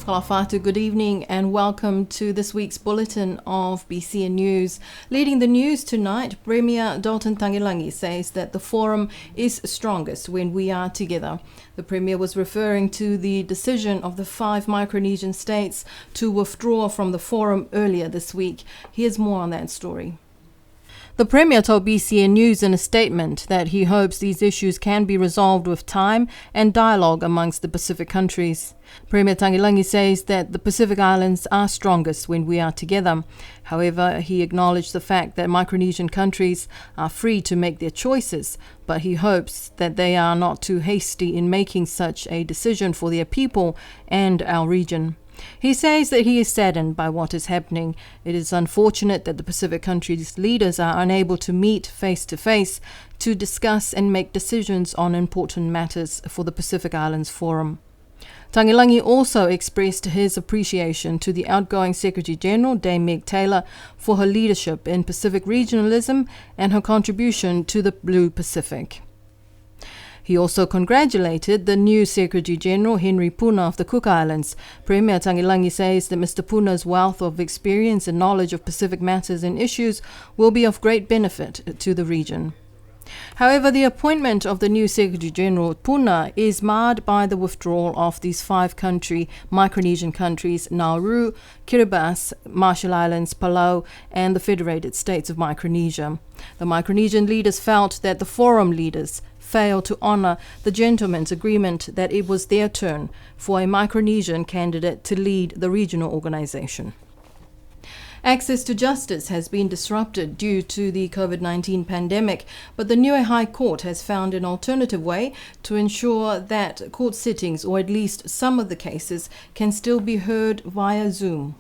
Kalafatu, good evening and welcome to this week's bulletin of BCN News. Leading the news tonight, Premier Dalton Tangilangi says that the forum is strongest when we are together. The Premier was referring to the decision of the 5 Micronesian states to withdraw from the forum earlier this week. Here's more on that story. The Premier told BCN News in a statement that he hopes these issues can be resolved with time and dialogue amongst the Pacific countries. Premier Tangilangi says that the Pacific Islands are strongest when we are together. However, he acknowledged the fact that Micronesian countries are free to make their choices, but he hopes that they are not too hasty in making such a decision for their people and our region. He says that he is saddened by what is happening. It is unfortunate that the Pacific countries' leaders are unable to meet face to face to discuss and make decisions on important matters for the Pacific Islands Forum. Tangilangi also expressed his appreciation to the outgoing Secretary-General, Dame Meg Taylor, for her leadership in Pacific regionalism and her contribution to the Blue Pacific. He also congratulated the new Secretary-General, Henry Puna of the Cook Islands. Premier Tangilangi says that Mr. Puna's wealth of experience and knowledge of Pacific matters and issues will be of great benefit to the region. However, the appointment of the new Secretary-General Puna is marred by the withdrawal of these 5 Micronesian countries, Nauru, Kiribati, Marshall Islands, Palau, and the Federated States of Micronesia. The Micronesian leaders felt that the forum leaders failed to honour the gentleman's agreement that it was their turn for a Micronesian candidate to lead the regional organisation. Access to justice has been disrupted due to the COVID-19 pandemic, but the Niue High Court has found an alternative way to ensure that court sittings, or at least some of the cases, can still be heard via Zoom.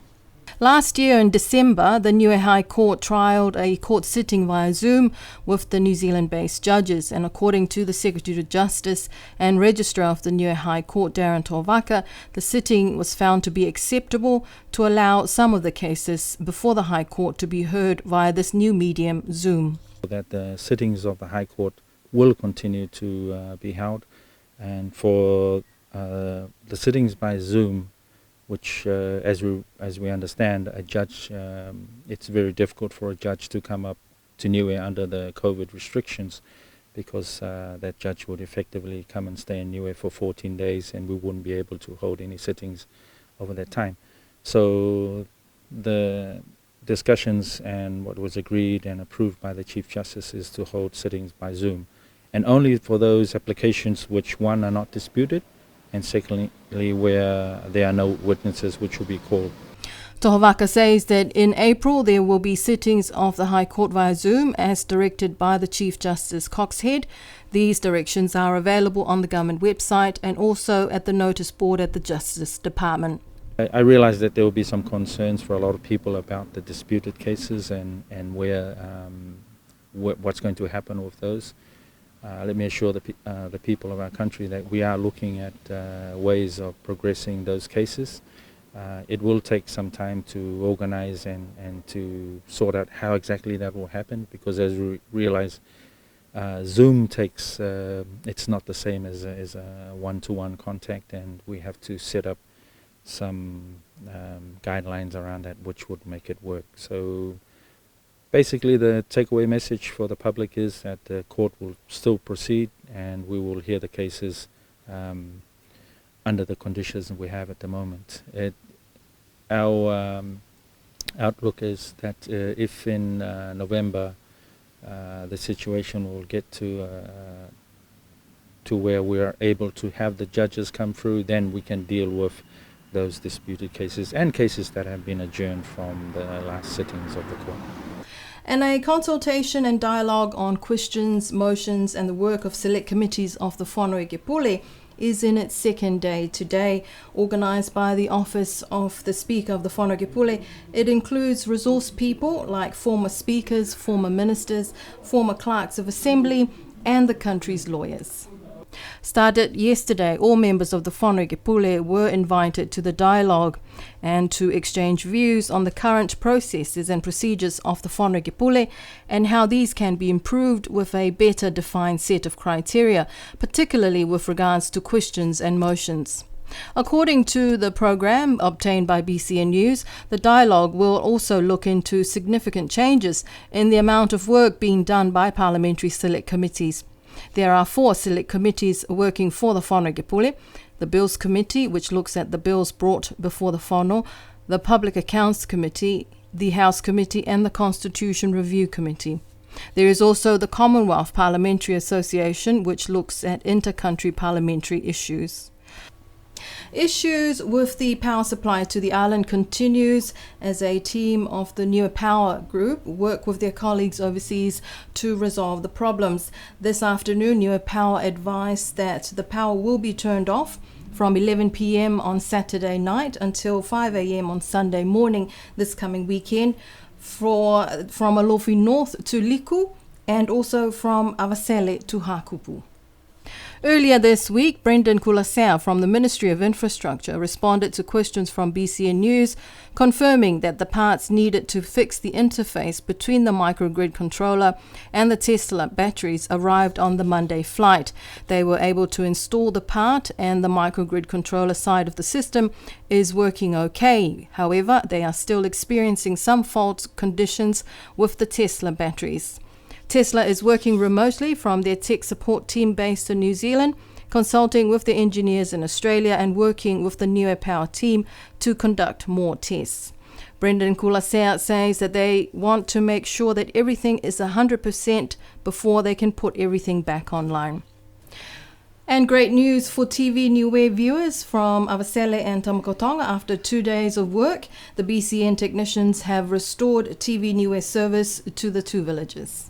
Last year in December, the Niue High Court trialled a court sitting via Zoom with the New Zealand-based judges, and according to the Secretary of Justice and Registrar of the Niue High Court, Darren Tovaka, the sitting was found to be acceptable to allow some of the cases before the High Court to be heard via this new medium, Zoom. That the sittings of the High Court will continue to be held, and for the sittings by Zoom, which, as we understand, a judge, it's very difficult for a judge to come up to Niue under the COVID restrictions, because that judge would effectively come and stay in Niue for 14 days, and we wouldn't be able to hold any sittings over that time. So the discussions and what was agreed and approved by the Chief Justice is to hold sittings by Zoom, and only for those applications which, one, are not disputed, and secondly, where there are no witnesses which will be called. Tohovaka says that in April there will be sittings of the High Court via Zoom as directed by the Chief Justice Coxhead. These directions are available on the government website and also at the notice board at the Justice Department. I realize that there will be some concerns for a lot of people about the disputed cases and where what's going to happen with those. Let me assure the people of our country that we are looking at ways of progressing those cases. It will take some time to organize and to sort out how exactly that will happen, because as we realize, Zoom takes, it's not the same as a one-to-one contact, and we have to set up some guidelines around that which would make it work. So basically, the takeaway message for the public is that the court will still proceed, and we will hear the cases under the conditions we have at the moment. Our outlook is that if in November the situation will get to where we are able to have the judges come through, then we can deal with those disputed cases and cases that have been adjourned from the last sittings of the court. And a consultation and dialogue on questions, motions and the work of select committees of the Whanau Kepule is in its second day today, organised by the Office of the Speaker of the Whanau Kepule. It includes resource people like former speakers, former ministers, former clerks of assembly and the country's lawyers. Started yesterday, all members of the Whanau Kepule were invited to the dialogue and to exchange views on the current processes and procedures of the Whanau Kepule and how these can be improved with a better defined set of criteria, particularly with regards to questions and motions. According to the program obtained by BCN News, the dialogue will also look into significant changes in the amount of work being done by parliamentary select committees. There are 4 select committees working for the Whānau Gepule: the Bills Committee, which looks at the bills brought before the Whānau, the Public Accounts Committee, the House Committee and the Constitution Review Committee. There is also the Commonwealth Parliamentary Association, which looks at inter-country parliamentary issues. Issues with the power supply to the island continues as a team of the New Power Group work with their colleagues overseas to resolve the problems. This afternoon, New Power advised that the power will be turned off from 11 p.m. on Saturday night until 5 a.m. on Sunday morning this coming weekend from Alofi North to Liku and also from Avasele to Hakupu. Earlier this week, Brendan Kulasea from the Ministry of Infrastructure responded to questions from BCN News, confirming that the parts needed to fix the interface between the microgrid controller and the Tesla batteries arrived on the Monday flight. They were able to install the part and the microgrid controller side of the system is working okay. However, they are still experiencing some fault conditions with the Tesla batteries. Tesla is working remotely from their tech support team based in New Zealand, consulting with the engineers in Australia and working with the New Power team to conduct more tests. Brendan Kulasea says that they want to make sure that everything is 100% before they can put everything back online. And great news for TV Niue viewers from Avasele and Tamakotonga. After 2 days of work, the BCN technicians have restored TV Niue service to the 2 villages.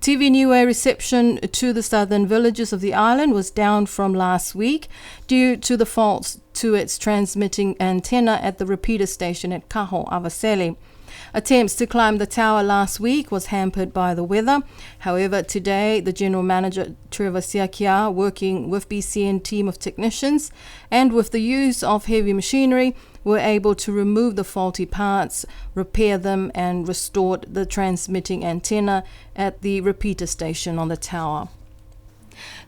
TV Niue reception to the southern villages of the island was down from last week due to the faults to its transmitting antenna at the repeater station at Kaho, Avasele. Attempts to climb the tower last week was hampered by the weather. However, today, the General Manager, Trevor Siakia, working with BCN team of technicians and with the use of heavy machinery, were able to remove the faulty parts, repair them and restored the transmitting antenna at the repeater station on the tower.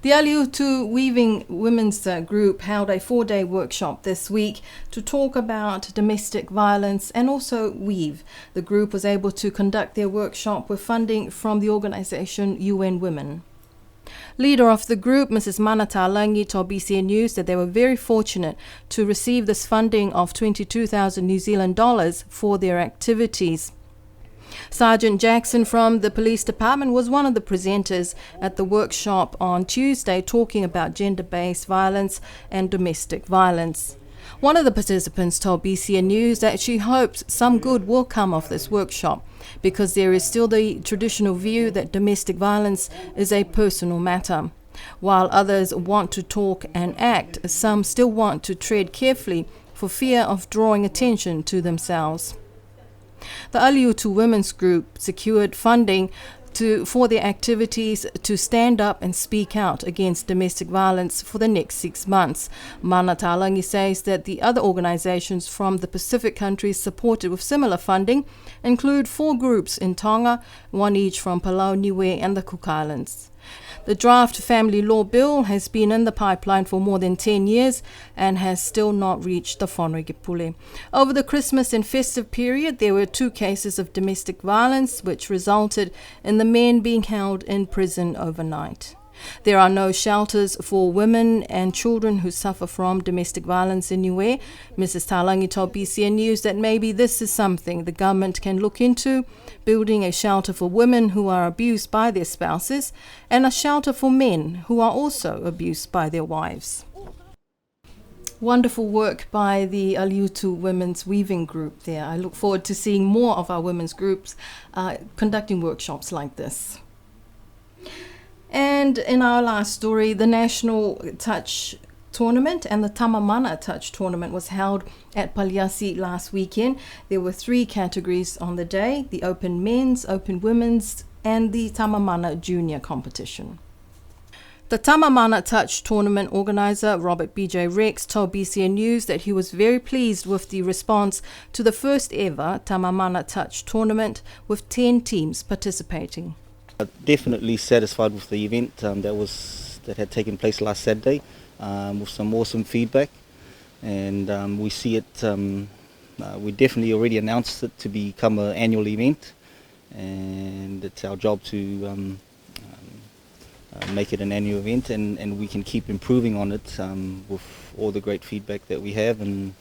The Aliutu Weaving Women's Group held a 4-day workshop this week to talk about domestic violence and also weave. The group was able to conduct their workshop with funding from the organisation UN Women. Leader of the group, Mrs. Manata Langi, told BCN News that they were very fortunate to receive this funding of 22,000 New Zealand dollars for their activities. Sergeant Jackson from the police department was one of the presenters at the workshop on Tuesday, talking about gender-based violence and domestic violence. One of the participants told BCN News that she hopes some good will come of this workshop because there is still the traditional view that domestic violence is a personal matter. While others want to talk and act, some still want to tread carefully for fear of drawing attention to themselves. The Aliutu Women's Group secured funding for their activities to stand up and speak out against domestic violence for the next 6 months. Mana Talangi says that the other organisations from the Pacific countries supported with similar funding include 4 groups in Tonga, 1 each from Palau, Niue and the Cook Islands. The draft family law bill has been in the pipeline for more than 10 years and has still not reached the Whānau Gepule. Over the Christmas and festive period, there were 2 cases of domestic violence which resulted in the men being held in prison overnight. There are no shelters for women and children who suffer from domestic violence in Niue. Mrs. Talangi told BCN News that maybe this is something the government can look into, building a shelter for women who are abused by their spouses and a shelter for men who are also abused by their wives. Wonderful work by the Aliutu Women's Weaving Group there. I look forward to seeing more of our women's groups conducting workshops like this. And in our last story, the National Touch Tournament and the Tamamana Touch Tournament was held at Paliasi last weekend. There were 3 categories on the day: the Open Men's, Open Women's and the Tamamana Junior competition. The Tamamana Touch Tournament organizer, Robert B.J. Rex, told BCN News that he was very pleased with the response to the first ever Tamamana Touch Tournament with 10 teams participating. Definitely satisfied with the event that had taken place last Saturday, with some awesome feedback. and we see it. We definitely already announced it to become an annual event, and it's our job to make it an annual event, and we can keep improving on it with all the great feedback that we have, and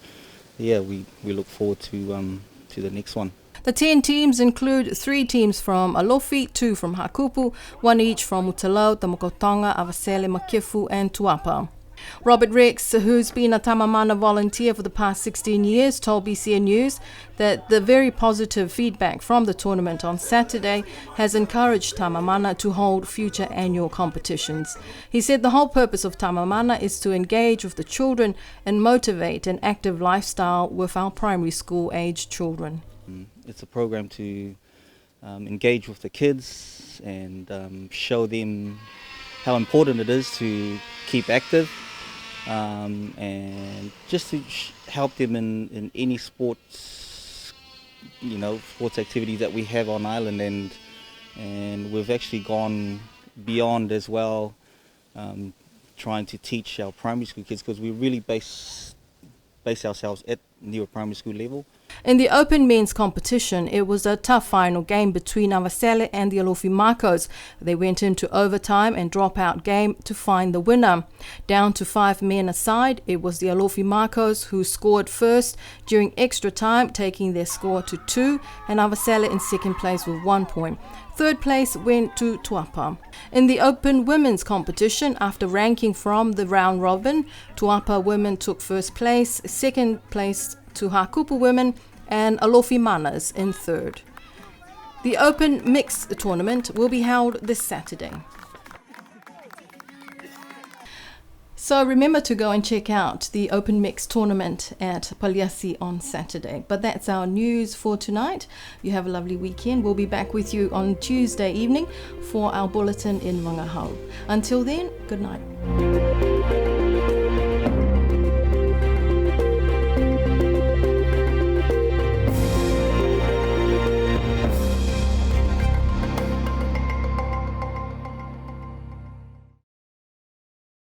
yeah, we look forward to the next one. The 10 teams include 3 teams from Alofi, 2 from Hakupu, 1 each from Utalao, Tamokotonga, Avasele, Makifu and Tuapa. Robert Rex, who's been a Tamamana volunteer for the past 16 years, told BCN News that the very positive feedback from the tournament on Saturday has encouraged Tamamana to hold future annual competitions. He said the whole purpose of Tamamana is to engage with the children and motivate an active lifestyle with our primary school aged children. It's a program to engage with the kids and show them how important it is to keep active, and just to help them in any sports, sports activities that we have on island, and we've actually gone beyond as well, trying to teach our primary school kids, because we really base ourselves at near primary school level. In the open men's competition, it was a tough final game between Avasele and the Alofi Marcos. They went into overtime and dropout game to find the winner. Down to 5 men aside, it was the Alofi Marcos who scored first during extra time, taking their score to 2, and Avasele in second place with 1 point. Third place went to Tuapa. In the open women's competition, after ranking from the round robin, Tuapa women took first place, second place to Hakupu women, and Alofi Manas in third. The open mixed tournament will be held this Saturday. So remember to go and check out the Open Mix tournament at Paliasi on Saturday. But that's our news for tonight. You have a lovely weekend. We'll be back with you on Tuesday evening for our bulletin in Wangahau. Until then, good night.